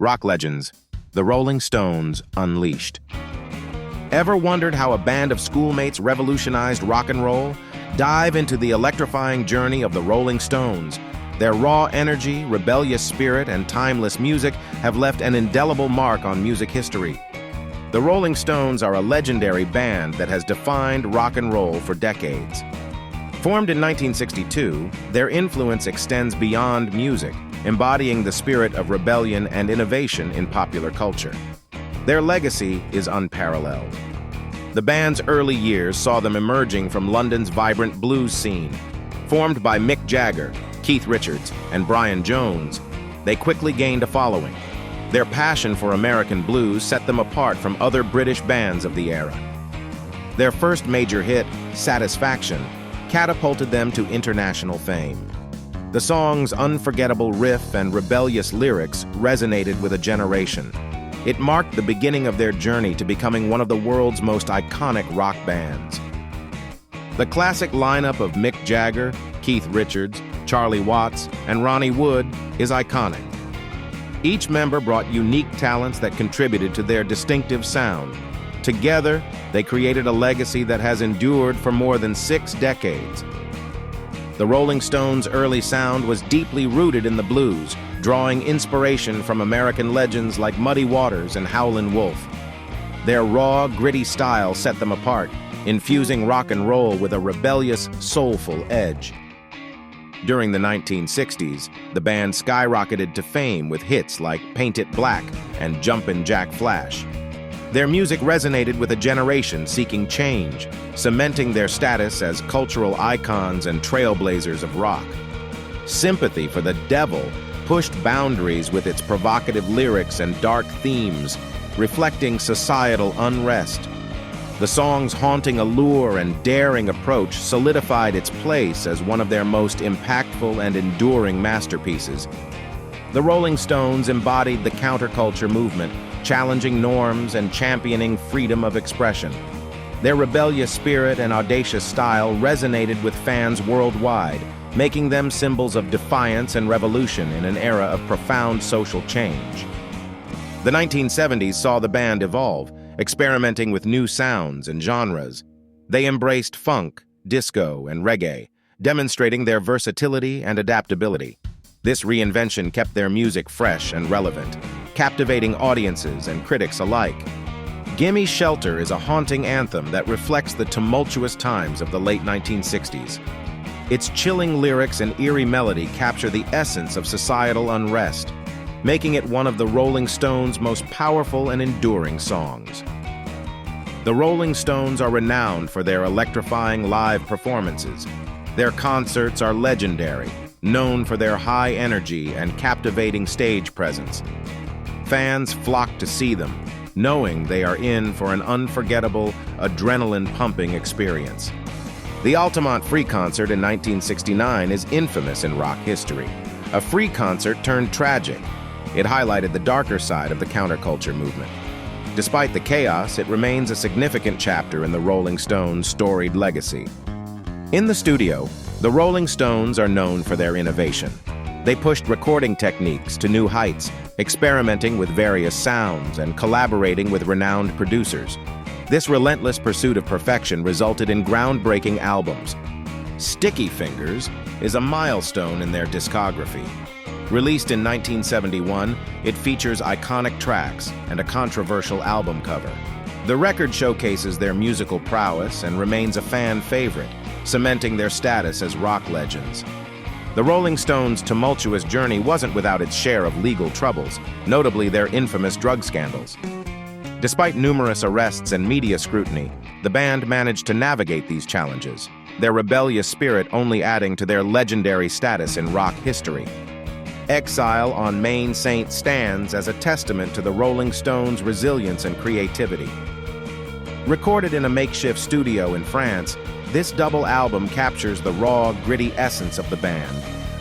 Rock legends, the Rolling Stones unleashed. Ever wondered how a band of schoolmates revolutionized rock and roll? Dive into the electrifying journey of the Rolling Stones. Their raw energy, rebellious spirit, and timeless music have left an indelible mark on music history. The Rolling Stones are a legendary band that has defined rock and roll for decades. Formed in 1962, their influence extends beyond music, embodying the spirit of rebellion and innovation in popular culture. Their legacy is unparalleled. The band's early years saw them emerging from London's vibrant blues scene. Formed by Mick Jagger, Keith Richards, and Brian Jones, they quickly gained a following. Their passion for American blues set them apart from other British bands of the era. Their first major hit, Satisfaction, catapulted them to international fame. The song's unforgettable riff and rebellious lyrics resonated with a generation. It marked the beginning of their journey to becoming one of the world's most iconic rock bands. The classic lineup of Mick Jagger, Keith Richards, Charlie Watts, and Ronnie Wood is iconic. Each member brought unique talents that contributed to their distinctive sound. Together, they created a legacy that has endured for more than 6 decades. The Rolling Stones' early sound was deeply rooted in the blues, drawing inspiration from American legends like Muddy Waters and Howlin' Wolf. Their raw, gritty style set them apart, infusing rock and roll with a rebellious, soulful edge. During the 1960s, the band skyrocketed to fame with hits like Paint It Black and Jumpin' Jack Flash. Their music resonated with a generation seeking change, cementing their status as cultural icons and trailblazers of rock. Sympathy for the Devil pushed boundaries with its provocative lyrics and dark themes, reflecting societal unrest. The song's haunting allure and daring approach solidified its place as one of their most impactful and enduring masterpieces. The Rolling Stones embodied the counterculture movement, challenging norms and championing freedom of expression. Their rebellious spirit and audacious style resonated with fans worldwide, making them symbols of defiance and revolution in an era of profound social change. The 1970s saw the band evolve, experimenting with new sounds and genres. They embraced funk, disco, and reggae, demonstrating their versatility and adaptability. This reinvention kept their music fresh and relevant, captivating audiences and critics alike. Gimme Shelter is a haunting anthem that reflects the tumultuous times of the late 1960s. Its chilling lyrics and eerie melody capture the essence of societal unrest, making it one of the Rolling Stones' most powerful and enduring songs. The Rolling Stones are renowned for their electrifying live performances. Their concerts are legendary, known for their high energy and captivating stage presence. Fans flock to see them, knowing they are in for an unforgettable, adrenaline-pumping experience. The Altamont Free Concert in 1969 is infamous in rock history. A free concert turned tragic. It highlighted the darker side of the counterculture movement. Despite the chaos, it remains a significant chapter in the Rolling Stones' storied legacy. In the studio, the Rolling Stones are known for their innovation. They pushed recording techniques to new heights, experimenting with various sounds and collaborating with renowned producers. This relentless pursuit of perfection resulted in groundbreaking albums. Sticky Fingers is a milestone in their discography. Released in 1971, it features iconic tracks and a controversial album cover. The record showcases their musical prowess and remains a fan favorite, cementing their status as rock legends. The Rolling Stones' tumultuous journey wasn't without its share of legal troubles, notably their infamous drug scandals. Despite numerous arrests and media scrutiny, the band managed to navigate these challenges, their rebellious spirit only adding to their legendary status in rock history. Exile on Main St. stands as a testament to the Rolling Stones' resilience and creativity. Recorded in a makeshift studio in France, this double album captures the raw, gritty essence of the band,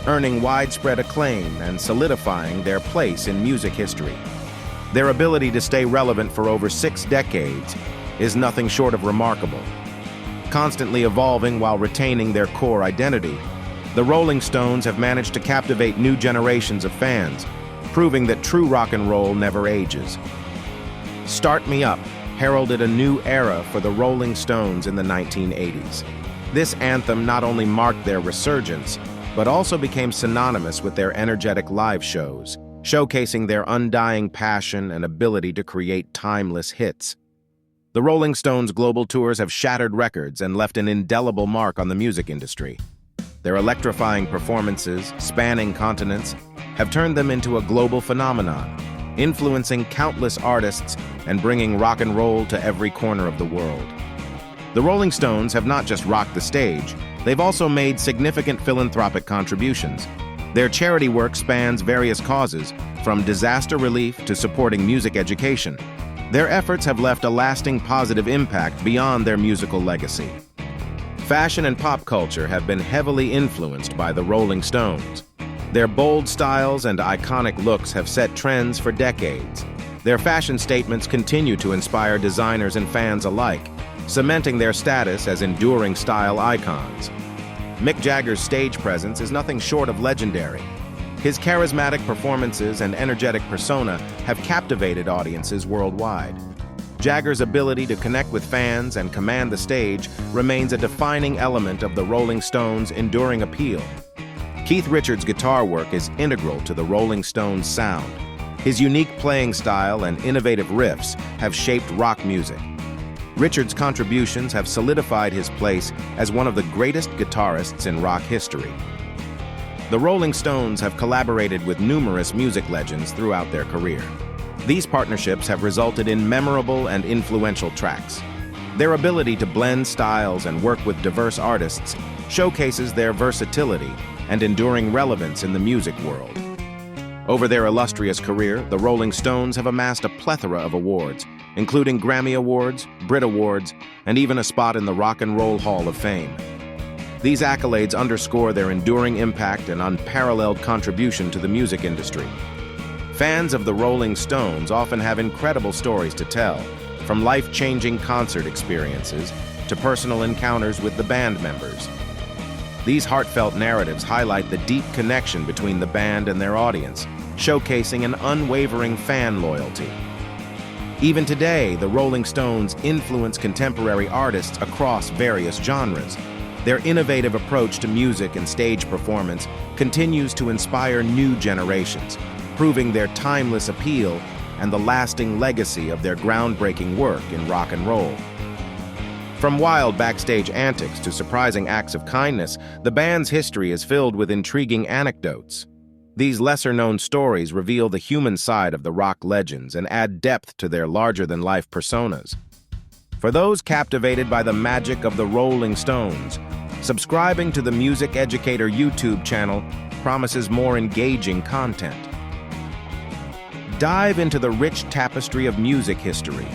earning widespread acclaim and solidifying their place in music history. Their ability to stay relevant for over 6 decades is nothing short of remarkable. Constantly evolving while retaining their core identity, the Rolling Stones have managed to captivate new generations of fans, proving that true rock and roll never ages. Start Me Up heralded a new era for the Rolling Stones in the 1980s. This anthem not only marked their resurgence, but also became synonymous with their energetic live shows, showcasing their undying passion and ability to create timeless hits. The Rolling Stones' global tours have shattered records and left an indelible mark on the music industry. Their electrifying performances, spanning continents, have turned them into a global phenomenon, influencing countless artists and bringing rock and roll to every corner of the world. The Rolling Stones have not just rocked the stage, they've also made significant philanthropic contributions. Their charity work spans various causes, from disaster relief to supporting music education. Their efforts have left a lasting positive impact beyond their musical legacy. Fashion and pop culture have been heavily influenced by the Rolling Stones. Their bold styles and iconic looks have set trends for decades. Their fashion statements continue to inspire designers and fans alike, cementing their status as enduring style icons. Mick Jagger's stage presence is nothing short of legendary. His charismatic performances and energetic persona have captivated audiences worldwide. Jagger's ability to connect with fans and command the stage remains a defining element of the Rolling Stones' enduring appeal. Keith Richards' guitar work is integral to the Rolling Stones' sound. His unique playing style and innovative riffs have shaped rock music. Richards' contributions have solidified his place as one of the greatest guitarists in rock history. The Rolling Stones have collaborated with numerous music legends throughout their career. These partnerships have resulted in memorable and influential tracks. Their ability to blend styles and work with diverse artists showcases their versatility and enduring relevance in the music world. Over their illustrious career, the Rolling Stones have amassed a plethora of awards, including Grammy Awards, Brit Awards, and even a spot in the Rock and Roll Hall of Fame. These accolades underscore their enduring impact and unparalleled contribution to the music industry. Fans of the Rolling Stones often have incredible stories to tell, from life-changing concert experiences to personal encounters with the band members. These heartfelt narratives highlight the deep connection between the band and their audience, showcasing an unwavering fan loyalty. Even today, the Rolling Stones influence contemporary artists across various genres. Their innovative approach to music and stage performance continues to inspire new generations, proving their timeless appeal and the lasting legacy of their groundbreaking work in rock and roll. From wild backstage antics to surprising acts of kindness, the band's history is filled with intriguing anecdotes. These lesser-known stories reveal the human side of the rock legends and add depth to their larger-than-life personas. For those captivated by the magic of the Rolling Stones, subscribing to the Music Educator YouTube channel promises more engaging content. Dive into the rich tapestry of music history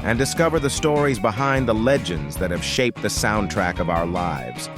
and discover the stories behind the legends that have shaped the soundtrack of our lives.